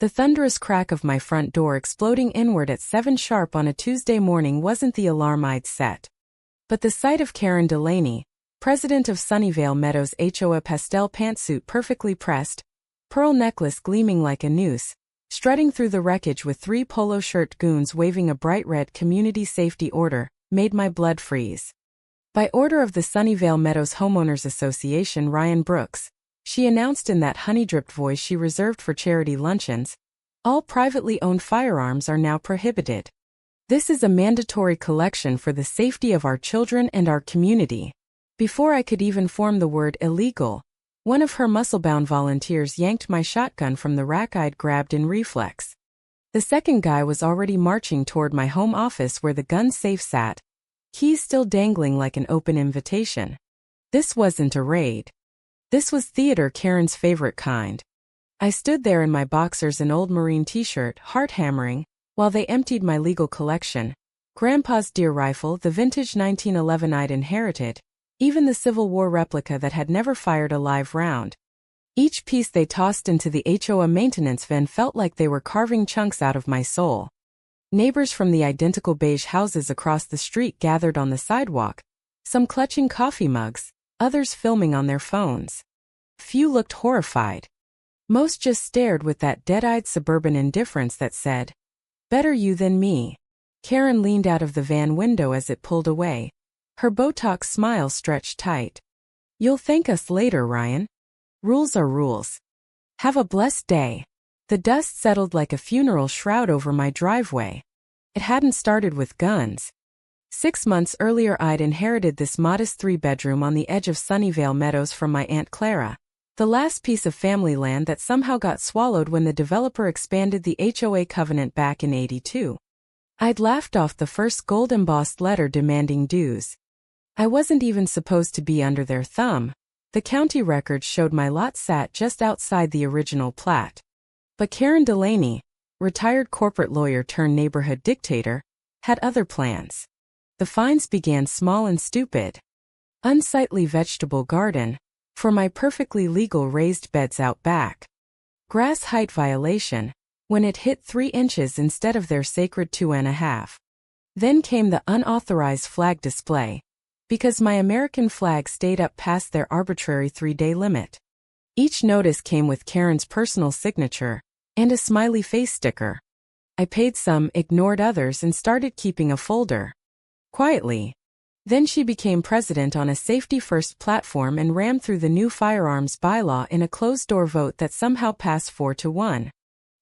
The thunderous crack of my front door exploding inward at 7 sharp on a Tuesday morning wasn't the alarm I'd set. But the sight of Karen Delaney, president of Sunnyvale Meadows HOA, pastel pantsuit perfectly pressed, pearl necklace gleaming like a noose, strutting through the wreckage with 3 polo shirt goons waving a bright red community safety order, made my blood freeze. By order of the Sunnyvale Meadows Homeowners Association, Ryan Brooks, she announced in that honey-dripped voice she reserved for charity luncheons, all privately owned firearms are now prohibited. This is a mandatory collection for the safety of our children and our community. Before I could even form the word illegal, one of her muscle-bound volunteers yanked my shotgun from the rack I'd grabbed in reflex. The second guy was already marching toward my home office where the gun safe sat, keys still dangling like an open invitation. This wasn't a raid. This was theater, Karen's favorite kind. I stood there in my boxers and old Marine t-shirt, heart hammering, while they emptied my legal collection. Grandpa's deer rifle, the vintage 1911 I'd inherited, even the Civil War replica that had never fired a live round. Each piece they tossed into the HOA maintenance van felt like they were carving chunks out of my soul. Neighbors from the identical beige houses across the street gathered on the sidewalk, some clutching coffee mugs, others filming on their phones. Few looked horrified. Most just stared with that dead-eyed suburban indifference that said, "Better you than me." Karen leaned out of the van window as it pulled away. Her Botox smile stretched tight. "You'll thank us later, Ryan. Rules are rules. Have a blessed day." The dust settled like a funeral shroud over my driveway. It hadn't started with guns. 6 months earlier I'd inherited this modest 3-bedroom on the edge of Sunnyvale Meadows from my Aunt Clara, the last piece of family land that somehow got swallowed when the developer expanded the HOA covenant back in '82. I'd laughed off the first gold-embossed letter demanding dues. I wasn't even supposed to be under their thumb. The county records showed my lot sat just outside the original plat. But Karen Delaney, retired corporate lawyer turned neighborhood dictator, had other plans. The fines began small and stupid. Unsightly vegetable garden, for my perfectly legal raised beds out back. Grass height violation, when it hit 3 inches instead of their sacred 2.5. Then came the unauthorized flag display, because my American flag stayed up past their arbitrary 3-day limit. Each notice came with Karen's personal signature and a smiley face sticker. I paid some, ignored others, and started keeping a folder. Quietly. Then she became president on a safety-first platform and rammed through the new firearms bylaw in a closed-door vote that somehow passed 4-1.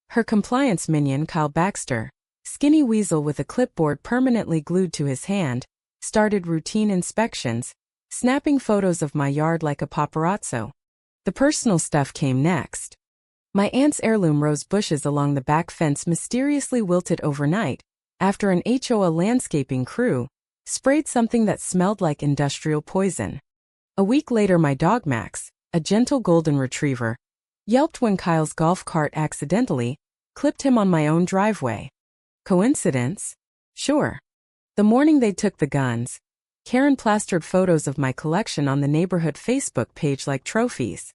Her compliance minion, Kyle Baxter, skinny weasel with a clipboard permanently glued to his hand, started routine inspections, snapping photos of my yard like a paparazzo. The personal stuff came next. My aunt's heirloom rose bushes along the back fence mysteriously wilted overnight, after an HOA landscaping crew sprayed something that smelled like industrial poison. A week later my dog Max, a gentle golden retriever, yelped when Kyle's golf cart accidentally clipped him on my own driveway. Coincidence? Sure. The morning they took the guns, Karen plastered photos of my collection on the neighborhood Facebook page like trophies.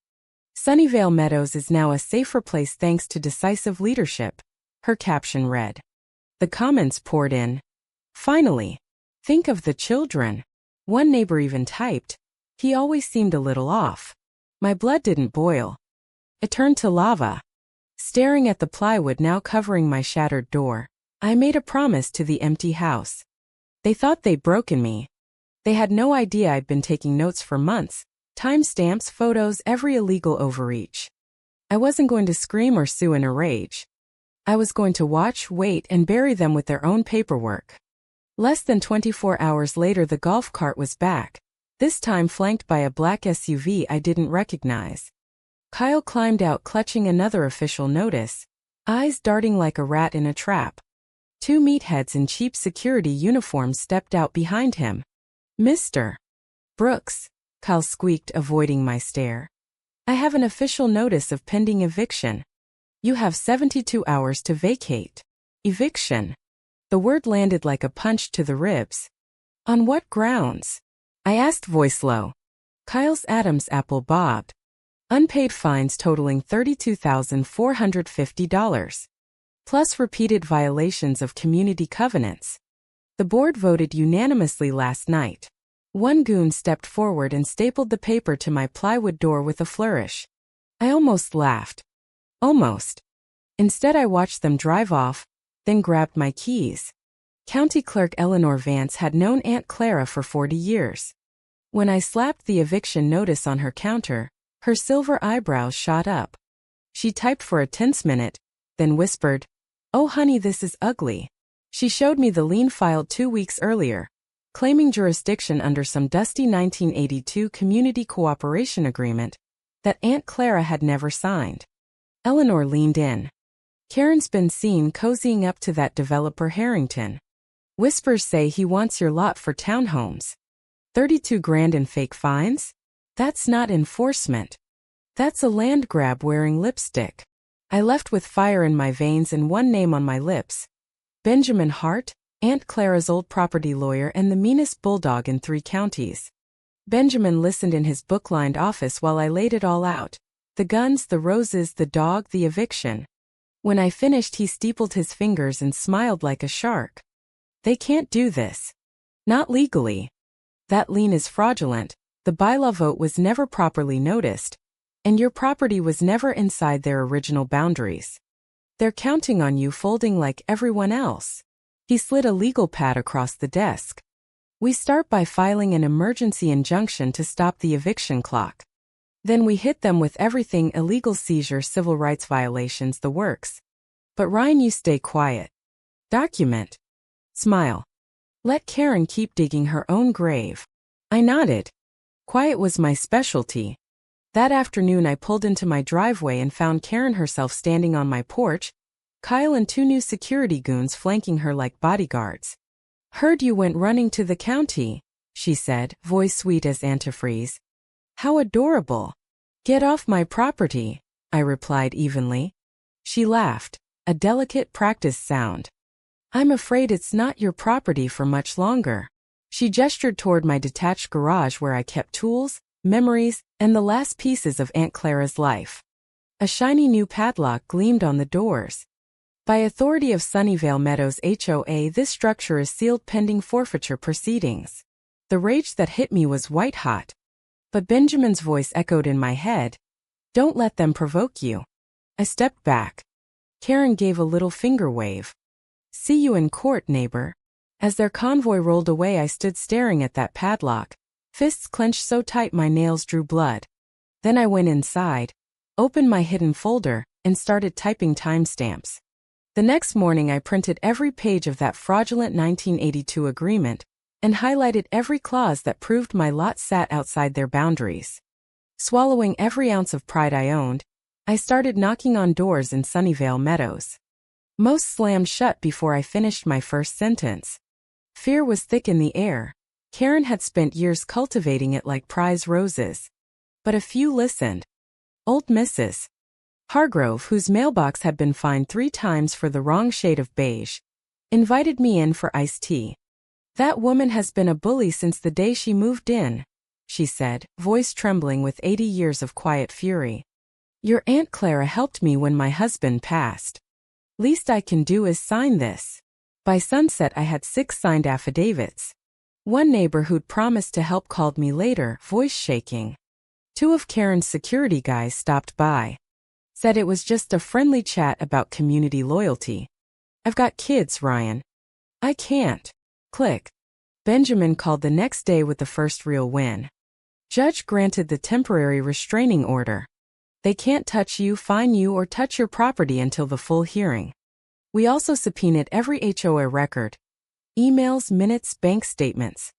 Sunnyvale Meadows is now a safer place thanks to decisive leadership, her caption read. The comments poured in. Finally. Think of the children. One neighbor even typed, he always seemed a little off. My blood didn't boil. It turned to lava. Staring at the plywood now covering my shattered door, I made a promise to the empty house. They thought they'd broken me. They had no idea I'd been taking notes for months, timestamps, photos, every illegal overreach. I wasn't going to scream or sue in a rage. I was going to watch, wait, and bury them with their own paperwork. Less than 24 hours later the golf cart was back, this time flanked by a black SUV I didn't recognize. Kyle climbed out clutching another official notice, eyes darting like a rat in a trap. 2 meatheads in cheap security uniforms stepped out behind him. "Mr. Brooks," Kyle squeaked, avoiding my stare. "I have an official notice of pending eviction. You have 72 hours to vacate." Eviction. The word landed like a punch to the ribs. "On what grounds?" I asked, voice low. Kyle's Adam's apple bobbed. Unpaid fines totaling $32,450, plus repeated violations of community covenants. The board voted unanimously last night. One goon stepped forward and stapled the paper to my plywood door with a flourish. I almost laughed. Almost. Instead, I watched them drive off, then grabbed my keys. County Clerk Eleanor Vance had known Aunt Clara for 40 years. When I slapped the eviction notice on her counter, her silver eyebrows shot up. She typed for a tense minute, then whispered, "Oh honey, this is ugly." She showed me the lien filed 2 weeks earlier, claiming jurisdiction under some dusty 1982 community cooperation agreement that Aunt Clara had never signed. Eleanor leaned in. "Karen's been seen cozying up to that developer Harrington. Whispers say he wants your lot for townhomes. 32 grand in fake fines? That's not enforcement. That's a land grab wearing lipstick." I left with fire in my veins and one name on my lips. Benjamin Hart, Aunt Clara's old property lawyer and the meanest bulldog in 3 counties. Benjamin listened in his book-lined office while I laid it all out. The guns, the roses, the dog, the eviction. When I finished, he steepled his fingers and smiled like a shark. "They can't do this. Not legally. That lien is fraudulent, the bylaw vote was never properly noticed, and your property was never inside their original boundaries. They're counting on you folding like everyone else." He slid a legal pad across the desk. "We start by filing an emergency injunction to stop the eviction clock. Then we hit them with everything: illegal seizure, civil rights violations, the works. But Ryan, you stay quiet. Document. Smile. Let Karen keep digging her own grave." I nodded. Quiet was my specialty. That afternoon I pulled into my driveway and found Karen herself standing on my porch, Kyle and 2 new security goons flanking her like bodyguards. "Heard you went running to the county," she said, voice sweet as antifreeze. "How adorable." "Get off my property," I replied evenly. She laughed, a delicate practice sound. "I'm afraid it's not your property for much longer." She gestured toward my detached garage where I kept tools, memories, and the last pieces of Aunt Clara's life. A shiny new padlock gleamed on the doors. "By authority of Sunnyvale Meadows HOA, this structure is sealed pending forfeiture proceedings." The rage that hit me was white hot. But Benjamin's voice echoed in my head. "Don't let them provoke you." I stepped back. Karen gave a little finger wave. "See you in court, neighbor." As their convoy rolled away, I stood staring at that padlock, fists clenched so tight my nails drew blood. Then I went inside, opened my hidden folder, and started typing timestamps. The next morning I printed every page of that fraudulent 1982 agreement and highlighted every clause that proved my lot sat outside their boundaries. Swallowing every ounce of pride I owned, I started knocking on doors in Sunnyvale Meadows. Most slammed shut before I finished my first sentence. Fear was thick in the air. Karen had spent years cultivating it like prize roses. But a few listened. Old Mrs. Hargrove, whose mailbox had been fined 3 times for the wrong shade of beige, invited me in for iced tea. "That woman has been a bully since the day she moved in," she said, voice trembling with 80 years of quiet fury. "Your Aunt Clara helped me when my husband passed. Least I can do is sign this." By sunset I had 6 signed affidavits. One neighbor who'd promised to help called me later, voice shaking. 2 of Karen's security guys stopped by. Said it was just a friendly chat about community loyalty. "I've got kids, Ryan. I can't." Click. Benjamin called the next day with the first real win. Judge granted the temporary restraining order. They can't touch you, fine you, or touch your property until the full hearing. We also subpoenaed every HOA record. Emails, minutes, bank statements.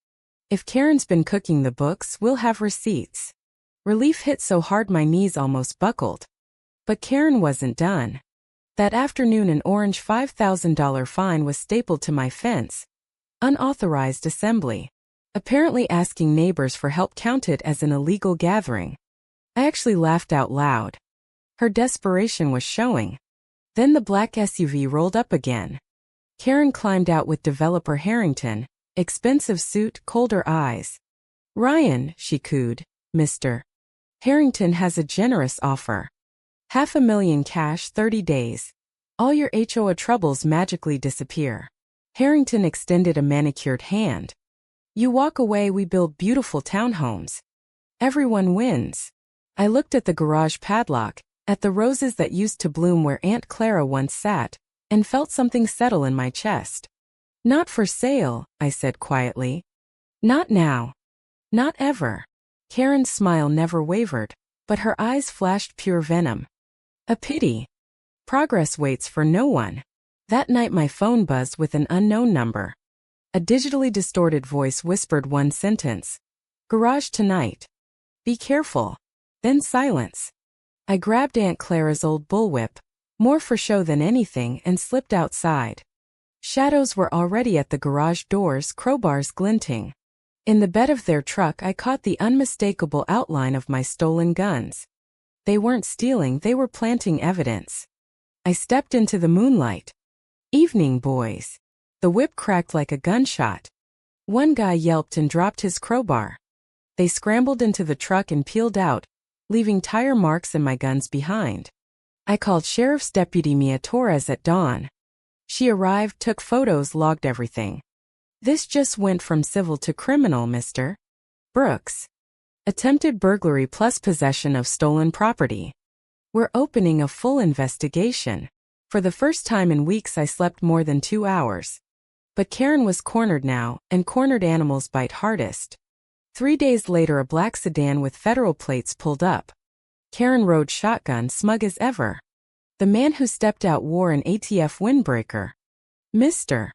If Karen's been cooking the books, we'll have receipts. Relief hit so hard my knees almost buckled. But Karen wasn't done. That afternoon an orange $5,000 fine was stapled to my fence. Unauthorized assembly. Apparently asking neighbors for help counted as an illegal gathering. I actually laughed out loud. Her desperation was showing. Then the black SUV rolled up again. Karen climbed out with developer Harrington, expensive suit, colder eyes. "Ryan," she cooed, "Mr. Harrington has a generous offer. $500,000 cash, 30 days. All your HOA troubles magically disappear. Harrington extended a manicured hand. You walk away, we build beautiful townhomes. Everyone wins. I looked at the garage padlock, at the roses that used to bloom where Aunt Clara once sat, and felt something settle in my chest. Not for sale, I said quietly. Not now. Not ever. Karen's smile never wavered, but her eyes flashed pure venom. A pity. Progress waits for no one. That night my phone buzzed with an unknown number. A digitally distorted voice whispered one sentence. Garage tonight. Be careful. Then silence. I grabbed Aunt Clara's old bullwhip, more for show than anything, and slipped outside. Shadows were already at the garage doors, crowbars glinting. In the bed of their truck I caught the unmistakable outline of my stolen guns. They weren't stealing, they were planting evidence. I stepped into the moonlight. Evening, boys. The whip cracked like a gunshot. One guy yelped and dropped his crowbar. They scrambled into the truck and peeled out, leaving tire marks and my guns behind. I called Sheriff's Deputy Mia Torres at dawn. She arrived, took photos, logged everything. This just went from civil to criminal, Mr. Brooks. Attempted burglary plus possession of stolen property. We're opening a full investigation. For the first time in weeks I slept more than 2 hours. But Karen was cornered now, and cornered animals bite hardest. 3 days later a black sedan with federal plates pulled up. Karen rode shotgun, smug as ever. The man who stepped out wore an ATF windbreaker. Mr.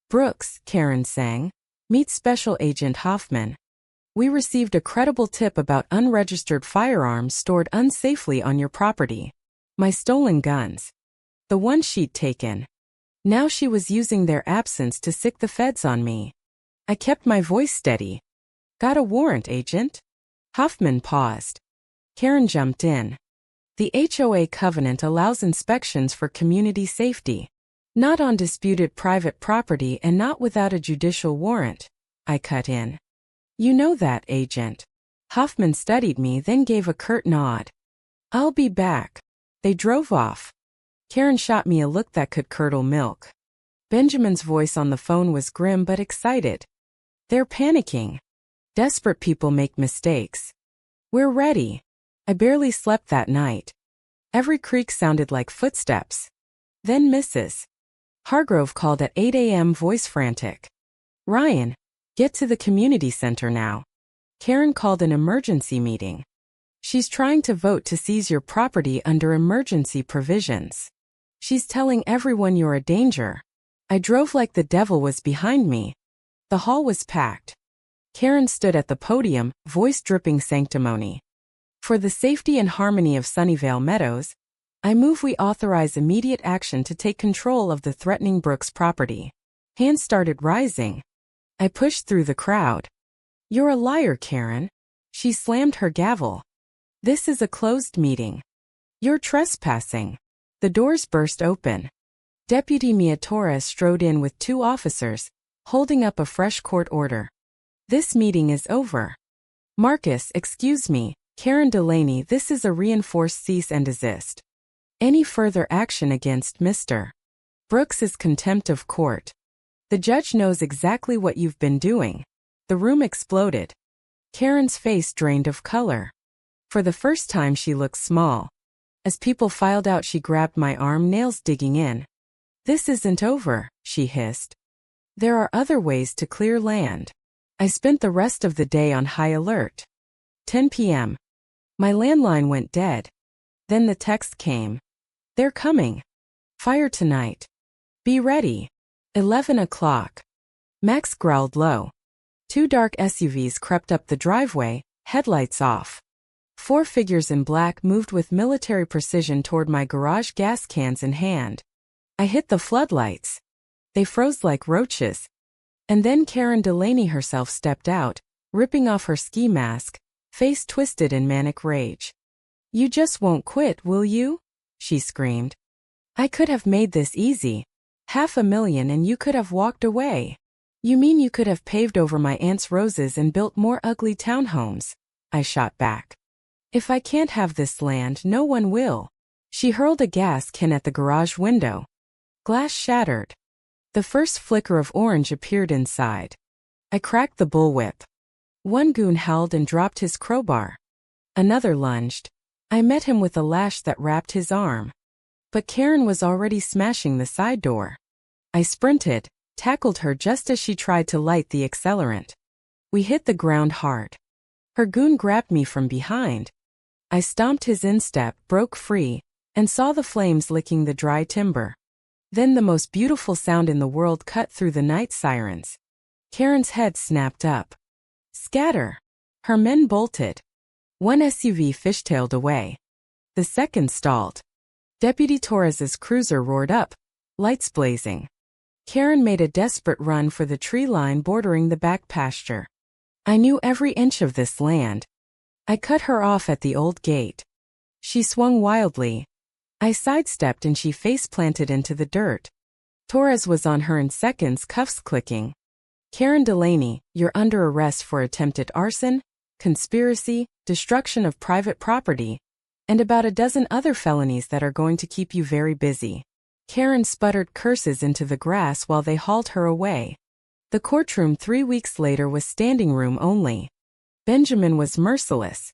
Brooks, Karen sang. Meet Special Agent Hoffman. We received a credible tip about unregistered firearms stored unsafely on your property. My stolen guns. The one she'd taken. Now she was using their absence to sick the feds on me. I kept my voice steady. Got a warrant, Agent? Hoffman paused. Karen jumped in. The HOA covenant allows inspections for community safety. Not on disputed private property and not without a judicial warrant. I cut in. You know that, Agent. Hoffman studied me, then gave a curt nod. I'll be back. They drove off. Karen shot me a look that could curdle milk. Benjamin's voice on the phone was grim but excited. They're panicking. Desperate people make mistakes. We're ready. I barely slept that night. Every creak sounded like footsteps. Then Mrs. Hargrove called at 8 a.m., voice frantic. Ryan, get to the community center now. Karen called an emergency meeting. She's trying to vote to seize your property under emergency provisions. She's telling everyone you're a danger. I drove like the devil was behind me. The hall was packed. Karen stood at the podium, voice dripping sanctimony. For the safety and harmony of Sunnyvale Meadows, I move we authorize immediate action to take control of the threatening Brooks property. Hands started rising. I pushed through the crowd. You're a liar, Karen. She slammed her gavel. This is a closed meeting. You're trespassing. The doors burst open. Deputy Mia Torres strode in with 2 officers, holding up a fresh court order. This meeting is over. Marcus, excuse me, Karen Delaney, this is a reinforced cease and desist. Any further action against Mr. Brooks is contempt of court. The judge knows exactly what you've been doing. The room exploded. Karen's face drained of color. For the first time she looked small. As people filed out she grabbed my arm, nails digging in. This isn't over, she hissed. There are other ways to clear land. I spent the rest of the day on high alert. 10 p.m. My landline went dead. Then the text came. They're coming. Fire tonight. Be ready. 11 o'clock. Max growled low. 2 dark SUVs crept up the driveway, headlights off. 4 figures in black moved with military precision toward my garage, gas cans in hand. I hit the floodlights. They froze like roaches. And then Karen Delaney herself stepped out, ripping off her ski mask, face twisted in manic rage. You just won't quit, will you? She screamed. I could have made this easy. $500,000 and you could have walked away. You mean you could have paved over my aunt's roses and built more ugly townhomes? I shot back. If I can't have this land, no one will. She hurled a gas can at the garage window. Glass shattered. The first flicker of orange appeared inside. I cracked the bullwhip. One goon howled and dropped his crowbar. Another lunged. I met him with a lash that wrapped his arm. But Karen was already smashing the side door. I sprinted, tackled her just as she tried to light the accelerant. We hit the ground hard. Her goon grabbed me from behind. I stomped his instep, broke free, and saw the flames licking the dry timber. Then the most beautiful sound in the world cut through the night sirens. Karen's head snapped up. Scatter! Her men bolted. One SUV fishtailed away. The second stalled. Deputy Torres's cruiser roared up, lights blazing. Karen made a desperate run for the tree line bordering the back pasture. I knew every inch of this land. I cut her off at the old gate. She swung wildly. I sidestepped and she face-planted into the dirt. Torres was on her in seconds, cuffs clicking. Karen Delaney, you're under arrest for attempted arson, conspiracy, destruction of private property, and about a dozen other felonies that are going to keep you very busy. Karen sputtered curses into the grass while they hauled her away. The courtroom 3 weeks later was standing room only. Benjamin was merciless.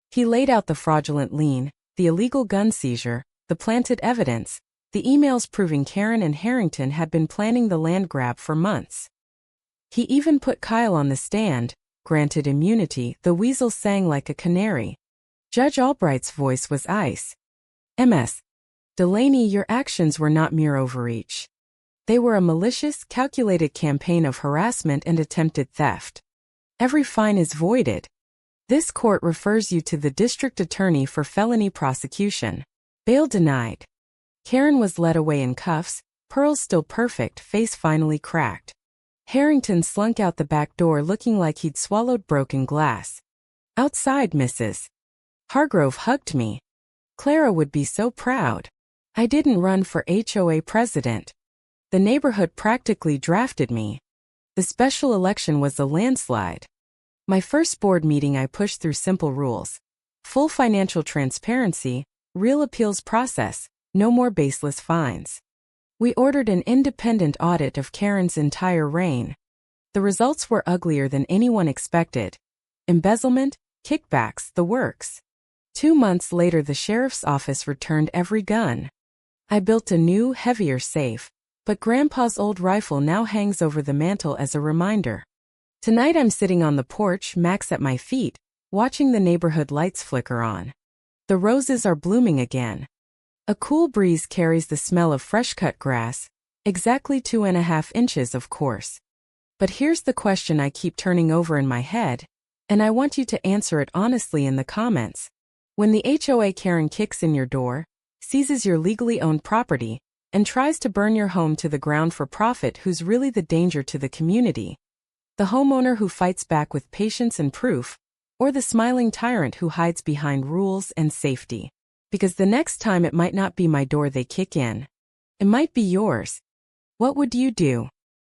He laid out the fraudulent lien, the illegal gun seizure, the planted evidence, the emails proving Karen and Harrington had been planning the land grab for months. He even put Kyle on the stand, granted immunity. The weasel sang like a canary. Judge Albright's voice was ice. Ms. Delaney, your actions were not mere overreach. They were a malicious, calculated campaign of harassment and attempted theft. Every fine is voided. This court refers you to the district attorney for felony prosecution. Bail denied. Karen was led away in cuffs, pearls still perfect, face finally cracked. Harrington slunk out the back door looking like he'd swallowed broken glass. Outside, Mrs. Hargrove hugged me. Clara would be so proud. I didn't run for HOA president. The neighborhood practically drafted me. The special election was a landslide. My first board meeting I pushed through simple rules. Full financial transparency, real appeals process, no more baseless fines. We ordered an independent audit of Karen's entire reign. The results were uglier than anyone expected. Embezzlement, kickbacks, the works. 2 months later the sheriff's office returned every gun. I built a new, heavier safe, but Grandpa's old rifle now hangs over the mantel as a reminder. Tonight I'm sitting on the porch, Max at my feet, watching the neighborhood lights flicker on. The roses are blooming again. A cool breeze carries the smell of fresh-cut grass, exactly 2.5 inches of course. But here's the question I keep turning over in my head, and I want you to answer it honestly in the comments. When the HOA Karen kicks in your door, seizes your legally owned property, and tries to burn your home to the ground for profit, who's really the danger to the community? The homeowner who fights back with patience and proof, or the smiling tyrant who hides behind rules and safety? Because the next time it might not be my door they kick in. It might be yours. What would you do?